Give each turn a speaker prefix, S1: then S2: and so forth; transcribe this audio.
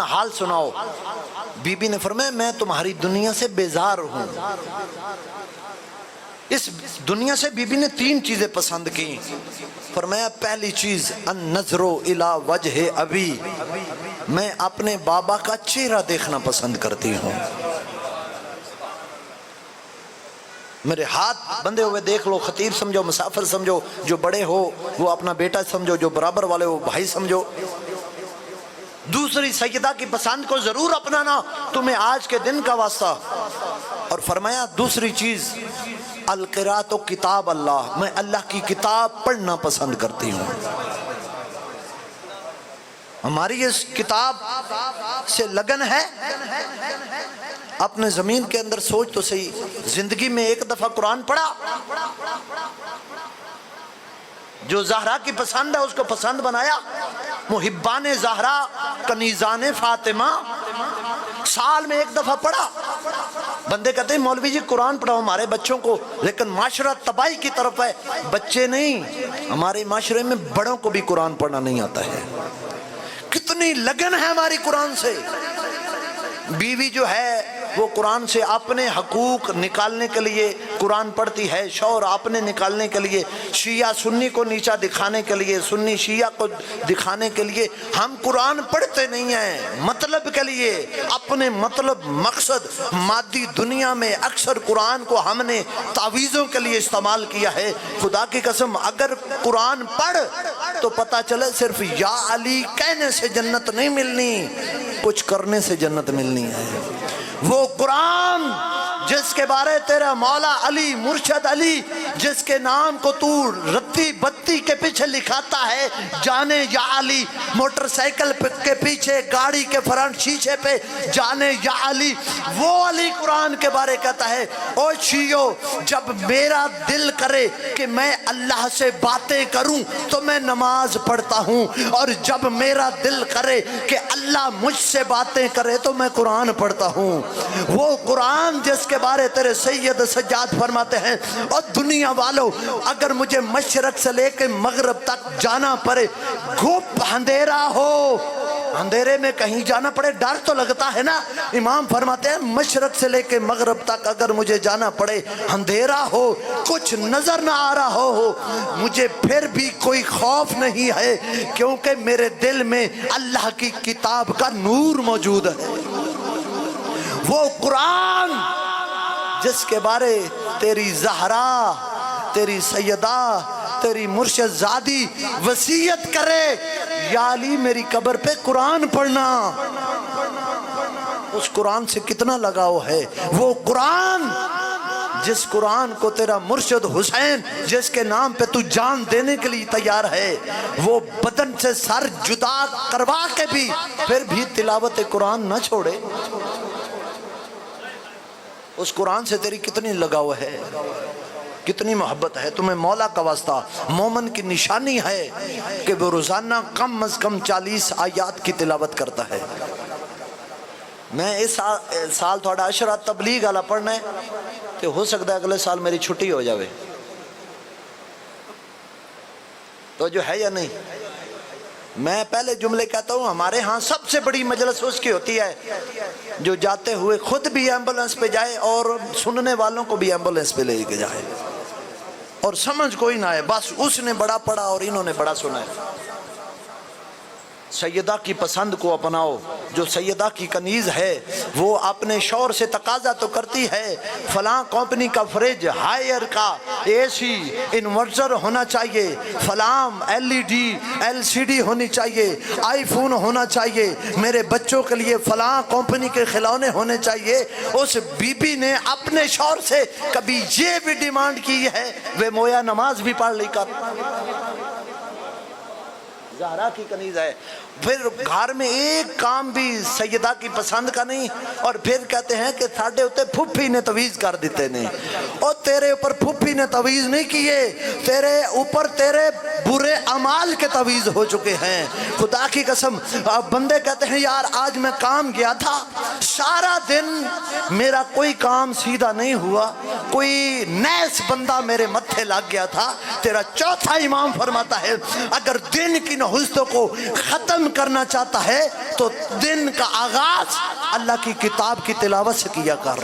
S1: حال سناؤ. Be be نے فرمایا میں تمہاری دنیا سے بیزار ہوں. اس دنیا سے بی بی نے 3 چیزیں پسند کی. فرمایا پہلی چیز النظر الی وجہ ابی، میں اپنے بابا کا چہرہ دیکھنا پسند کرتی ہوں. میرے ہاتھ بندھے ہوئے دیکھ لو، خطیب سمجھو، مسافر سمجھو، جو بڑے ہو وہ اپنا بیٹا سمجھو، جو برابر والے ہو بھائی سمجھو. دوسری سیدہ کی پسند کو ضرور اپنانا، تمہیں آج کے دن کا واسطہ. اور فرمایا دوسری چیز القراءۃ کتاب اللہ، میں اللہ کی کتاب پڑھنا پسند کرتی ہوں. ہماری اس کتاب سے لگن ہے. اپنے زمین کے اندر سوچ تو صحیح، زندگی میں ایک دفعہ قرآن پڑھا؟ جو زہرا کی پسند ہے اس کو پسند بنایا. محبان زہرا کنیزان فاطمہ سال میں ایک دفعہ پڑھا. بندے کہتے ہیں مولوی جی قرآن پڑھاؤ ہمارے بچوں کو، لیکن معاشرہ تباہی کی طرف ہے. بچے نہیں، ہمارے معاشرے میں بڑوں کو بھی قرآن پڑھنا نہیں آتا ہے. کتنی لگن ہے ہماری قرآن سے. بیوی جو ہے وہ قرآن سے اپنے حقوق نکالنے کے لیے قرآن پڑھتی ہے، شوہر اپنے نکالنے کے لیے، شیعہ سنی کو نیچا دکھانے کے لیے، سنی شیعہ کو دکھانے کے لیے. ہم قرآن پڑھتے نہیں ہیں مطلب کے لیے، اپنے مطلب مقصد مادی دنیا میں. اکثر قرآن کو ہم نے تعویذوں کے لیے استعمال کیا ہے. خدا کی قسم اگر قرآن پڑھ تو پتہ چلے صرف یا علی کہنے سے جنت نہیں ملنی، کچھ کرنے سے جنت ملنی ہے. وہ قرآن جس کے بارے تیرا مولا علی مرشد علی، جس کے نام کو تو رتی بتی کے پیچھے لکھاتا ہے جانے یا علی، موٹر سائیکل کے پیچھے گاڑی کے فرنٹ شیشے پہ جانے یا علی، وہ علی قرآن کے بارے کہتا ہے او شیعو جب میرا دل کرے کہ میں اللہ سے باتیں کروں تو میں نماز پڑھتا ہوں، اور جب میرا دل کرے کہ اللہ مجھ سے باتیں کرے تو میں قرآن پڑھتا ہوں. وہ قرآن جس کے بارے تیرے سید سجاد فرماتے ہیں اور دنیا والوں اگر مجھے مشرق سے لے کے مغرب تک جانا پڑے، گھوپ اندھیرا ہو، اندھیرے میں کہیں جانا پڑے ڈر تو لگتا ہے نا. امام فرماتے ہیں مشرق سے لے کے مغرب تک اگر مجھے جانا پڑے، اندھیرا ہو، کچھ نظر نہ آ رہا ہو، مجھے پھر بھی کوئی خوف نہیں ہے، کیونکہ میرے دل میں اللہ کی کتاب کا نور موجود ہے. وہ قرآن جس کے بارے تیری زہرا، تیری سیدہ، تیری مرشد زادی وصیت کرے یا علی میری قبر پہ قرآن پڑھنا، اس قرآن سے کتنا لگاؤ ہے. وہ قرآن جس قرآن کو تیرا مرشد حسین جس کے نام پہ تو جان دینے کے لیے تیار ہے، وہ بدن سے سر جدا کروا کے بھی پھر بھی تلاوت قرآن نہ چھوڑے. اس قرآن سے تیری کتنی لگاؤ ہے، کتنی محبت ہے. تمہیں مولا کا واسطہ مومن کی نشانی ہے کہ وہ روزانہ کم از کم 40 آیات کی تلاوت کرتا ہے. میں اس سال تھوڑا عشرہ تبلیغ والا پڑھنا ہے کہ ہو سکتا ہے اگلے سال میری چھٹی ہو جاوے، تو جو ہے یا نہیں. میں پہلے جملے کہتا ہوں ہمارے ہاں سب سے بڑی مجلس اس کی ہوتی ہے جو جاتے ہوئے خود بھی ایمبولنس پہ جائے اور سننے والوں کو بھی ایمبولنس پہ لے کے جائے، اور سمجھ کوئی نہ آئے بس اس نے بڑا پڑھا اور انہوں نے بڑا سنا ہے. سیدہ کی پسند کو اپناؤ. جو سیدہ کی کنیز ہے وہ اپنے شوہر سے تقاضا تو کرتی ہے فلاں کمپنی کا فریج ہائر کا اے سی انورٹر ہونا چاہیے، فلاں LED LCD ہونی چاہیے، آئی فون ہونا چاہیے، میرے بچوں کے لیے فلاں کمپنی کے کھلونے ہونے چاہیے. اس بی بی نے اپنے شوہر سے کبھی یہ بھی ڈیمانڈ کی ہے وہ مویا نماز بھی پڑھ لی کر. زہرا کی کنیز ہے. پھر گھر میں ایک کام بھی سیدہ کی پسند کا نہیں، اور پھر کہتے ہیں کہ ساڑھے ہوتے پھوپھی نے تویز کر دیتے نے. اور تیرے اوپر پھوپھی نے تویز نہیں کیے، تیرے اوپر تیرے برے اعمال کے تویز ہو چکے ہیں. خدا کی قسم بندے کہتے ہیں یار آج میں کام گیا تھا، سارا دن میرا کوئی کام سیدھا نہیں ہوا، کوئی نیس بندہ میرے متھے ماتھے لگ گیا تھا، تیرا چوتھا امام فرماتا ہے اگر دن کی نحوستوں کو ختم کرنا چاہتا ہے تو دن کا آغاز اللہ کی کتاب کی تلاوت سے کیا کر۔